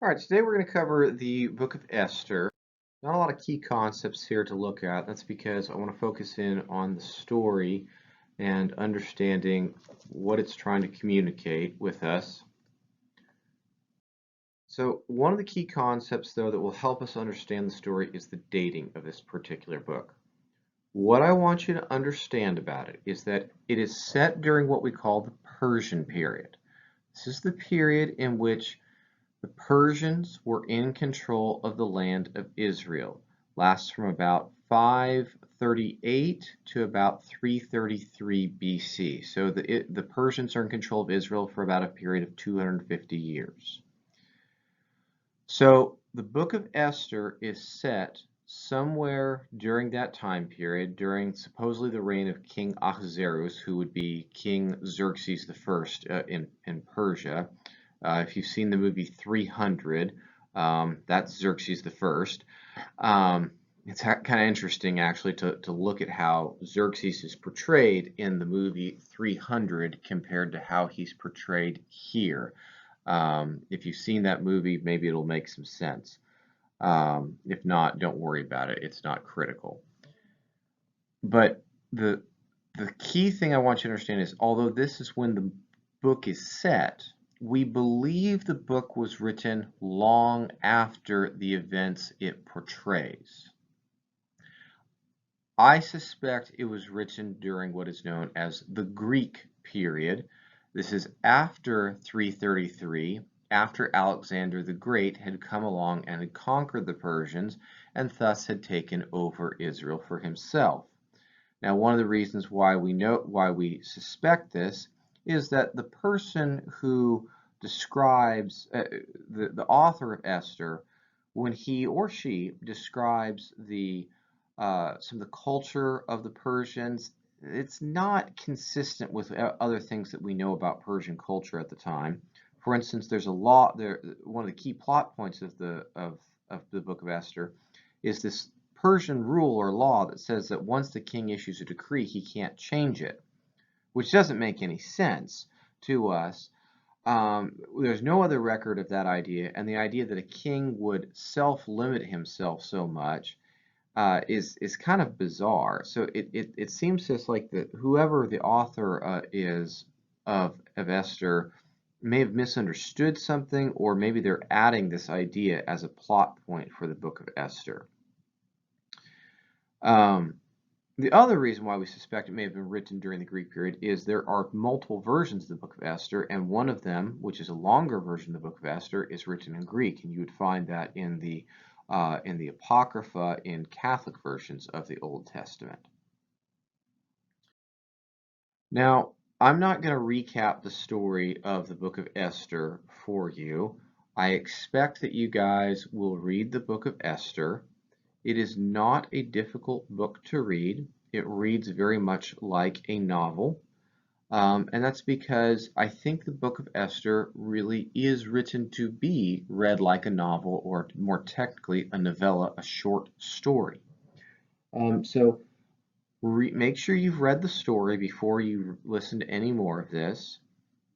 All right, today we're going to cover the book of Esther. Not a lot of key concepts here to look at. That's because I want to focus in on the story and understanding what it's trying to communicate with us. So one of the key concepts, though, that will help us understand the story is the dating of this particular book. What I want you to understand about it is that it is set during what we call the Persian period. This is the period in which the Persians were in control of the land of Israel. Lasts from about 538 to about 333 BC. So the Persians are in control of Israel for about a period of 250 years. So the book of Esther is set somewhere during that time period, during supposedly the reign of King Ahasuerus, who would be King Xerxes I in Persia. If you've seen the movie 300, that's Xerxes I. It's kind of interesting actually to look at how Xerxes is portrayed in the movie 300 compared to how he's portrayed here. If you've seen that movie, maybe it'll make some sense. If not, don't worry about it. It's not critical. But the the key thing I want you to understand is, although this is when the book is set, we believe the book was written long after the events it portrays. I suspect it was written during what is known as the Greek period. This is after 333, after Alexander the Great had come along and had conquered the Persians and thus had taken over Israel for himself. Now, one of the reasons why we suspect this is that the person who describes the author of Esther, when he or she describes some of the culture of the Persians, it's not consistent with other things that we know about Persian culture at the time. For instance, there's a law there. One of the key plot points of the book of Esther is this Persian rule or law that says that once the king issues a decree, he can't change it, which doesn't make any sense to us. There's no other record of that idea, and the idea that a king would self-limit himself so much is kind of bizarre. So it seems just like that whoever the author is of Esther may have misunderstood something, or maybe they're adding this idea as a plot point for the book of Esther. The other reason why we suspect it may have been written during the Greek period is there are multiple versions of the book of Esther, and one of them, which is a longer version of the book of Esther, is written in Greek, and you would find that in the Apocrypha in Catholic versions of the Old Testament. Now, I'm not going to recap the story of the book of Esther for you. I expect that you guys will read the book of Esther. It is not a difficult book to read. It reads very much like a novel. And that's because I think the book of Esther really is written to be read like a novel, or more technically, a novella, a short story. So make sure you've read the story before you listen to any more of this.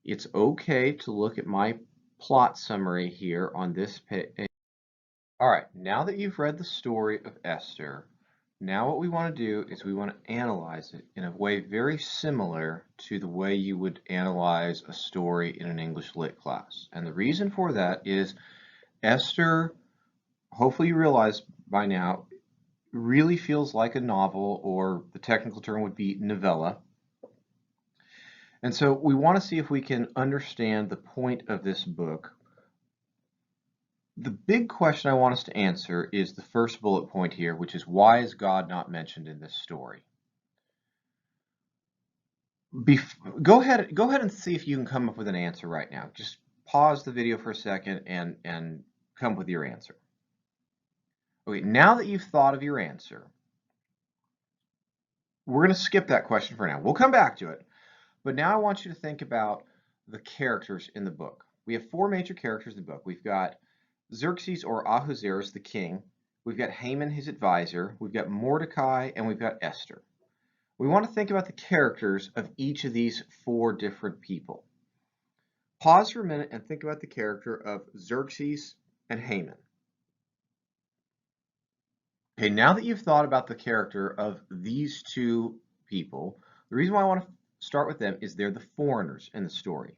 It's okay to look at my plot summary here on this page. All right, now that you've read the story of Esther, now what we want to do is we want to analyze it in a way very similar to the way you would analyze a story in an English lit class. And the reason for that is Esther, hopefully you realize by now, really feels like a novel, or the technical term would be novella. And so we want to see if we can understand the point of this book. The big question I want us to answer is the first bullet point here, which is, why is God not mentioned in this story? Go ahead and see if you can come up with an answer right now. Just pause the video for a second and come up with your answer. Okay, now that you've thought of your answer, we're going to skip that question for now. We'll come back to it. But now I want you to think about the characters in the book. We have four major characters in the book. We've got Xerxes or Ahasuerus, the king. We've got Haman, his advisor. We've got Mordecai, and we've got Esther. We want to think about the characters of each of these four different people. Pause for a minute and think about the character of Xerxes and Haman. Okay, now that you've thought about the character of these two people, the reason why I want to start with them is they're the foreigners in the story.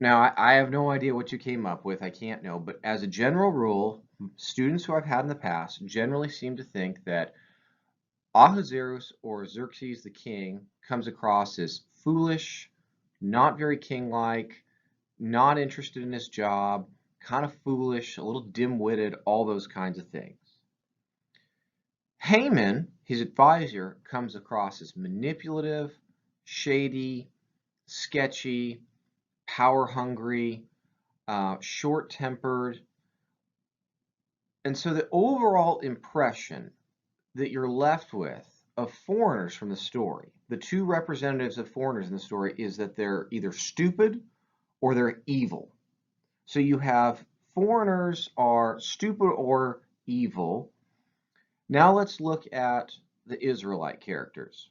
Now, I have no idea what you came up with, I can't know, but as a general rule, students who I've had in the past generally seem to think that Ahasuerus or Xerxes the king comes across as foolish, not very king-like, not interested in his job, kind of foolish, a little dim-witted, all those kinds of things. Haman, his advisor, comes across as manipulative, shady, sketchy, power-hungry, short-tempered. And so the overall impression that you're left with of foreigners from the story, the two representatives of foreigners in the story, is that they're either stupid or they're evil. So you have foreigners are stupid or evil. Now let's look at the Israelite characters.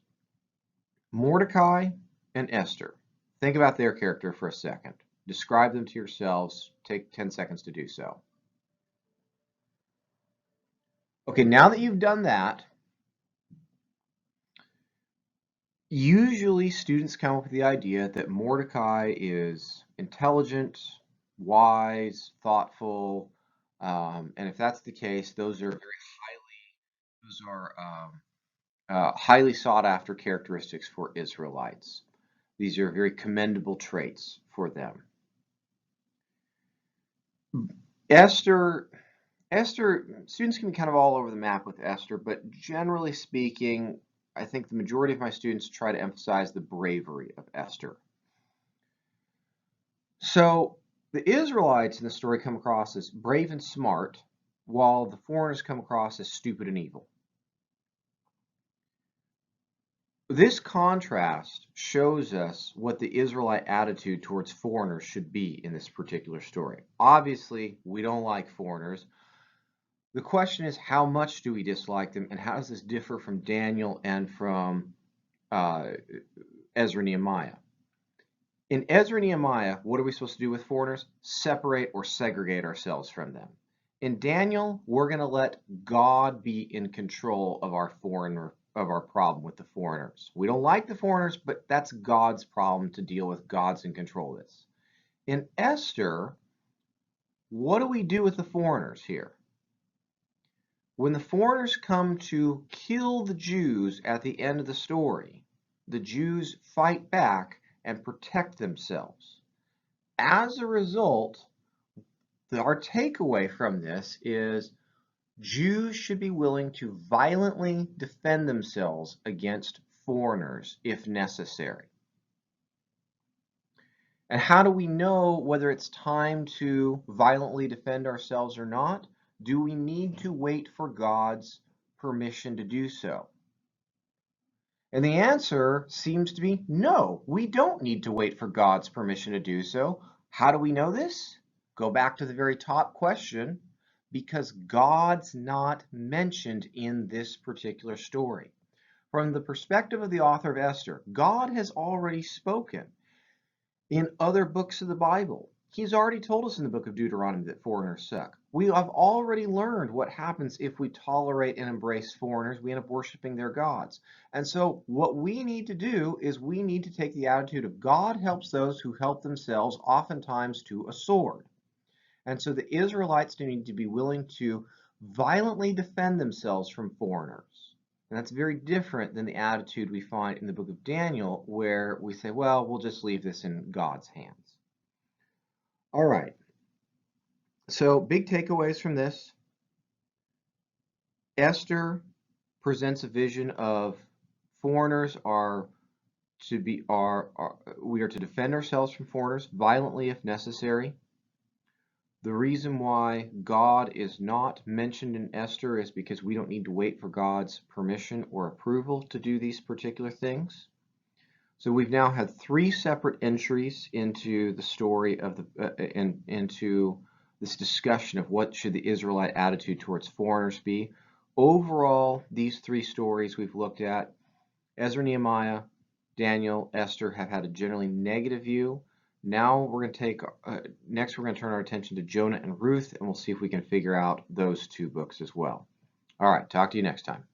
Mordecai and Esther. Think about their character for a second. Describe them to yourselves. Take 10 seconds to do so. Okay, now that you've done that, usually students come up with the idea that Mordecai is intelligent, wise, thoughtful, and if that's the case, those are highly sought after characteristics for Israelites. These are very commendable traits for them. Esther, students can be kind of all over the map with Esther, but generally speaking, I think the majority of my students try to emphasize the bravery of Esther. So the Israelites in the story come across as brave and smart, while the foreigners come across as stupid and evil. This contrast shows us what the Israelite attitude towards foreigners should be in this particular story. Obviously, we don't like foreigners. The question is, how much do we dislike them, and how does this differ from Daniel and from Ezra and Nehemiah? In Ezra and Nehemiah, what are we supposed to do with foreigners? Separate or segregate ourselves from them. In Daniel, we're going to let God be in control of our problem with the foreigners. We don't like the foreigners, but that's God's problem to deal with. God's in control of this. In Esther, what do we do with the foreigners here? When the foreigners come to kill the Jews at the end of the story, the Jews fight back and protect themselves. As a result, our takeaway from this is Jews should be willing to violently defend themselves against foreigners if necessary. And how do we know whether it's time to violently defend ourselves or not? Do we need to wait for God's permission to do so? And the answer seems to be no, we don't need to wait for God's permission to do so. How do we know this? Go back to the very top question, because God's not mentioned in this particular story. From the perspective of the author of Esther, God has already spoken in other books of the Bible. He's already told us in the book of Deuteronomy that foreigners suck. We have already learned what happens if we tolerate and embrace foreigners. We end up worshiping their gods. And so what we need to do is we need to take the attitude of God helps those who help themselves, oftentimes to a sword. And so the Israelites need to be willing to violently defend themselves from foreigners. And that's very different than the attitude we find in the book of Daniel, where we say, well, we'll just leave this in God's hands. All right. So big takeaways from this. Esther presents a vision of foreigners we are to defend ourselves from foreigners violently if necessary. The reason why God is not mentioned in Esther is because we don't need to wait for God's permission or approval to do these particular things. So we've now had 3 separate entries into the story of into this discussion of what should the Israelite attitude towards foreigners be. Overall, these 3 stories we've looked at, Ezra, Nehemiah, Daniel, Esther, have had a generally negative view. Now we're going to next we're going to turn our attention to Jonah and Ruth, and we'll see if we can figure out those two books as well. All right, talk to you next time.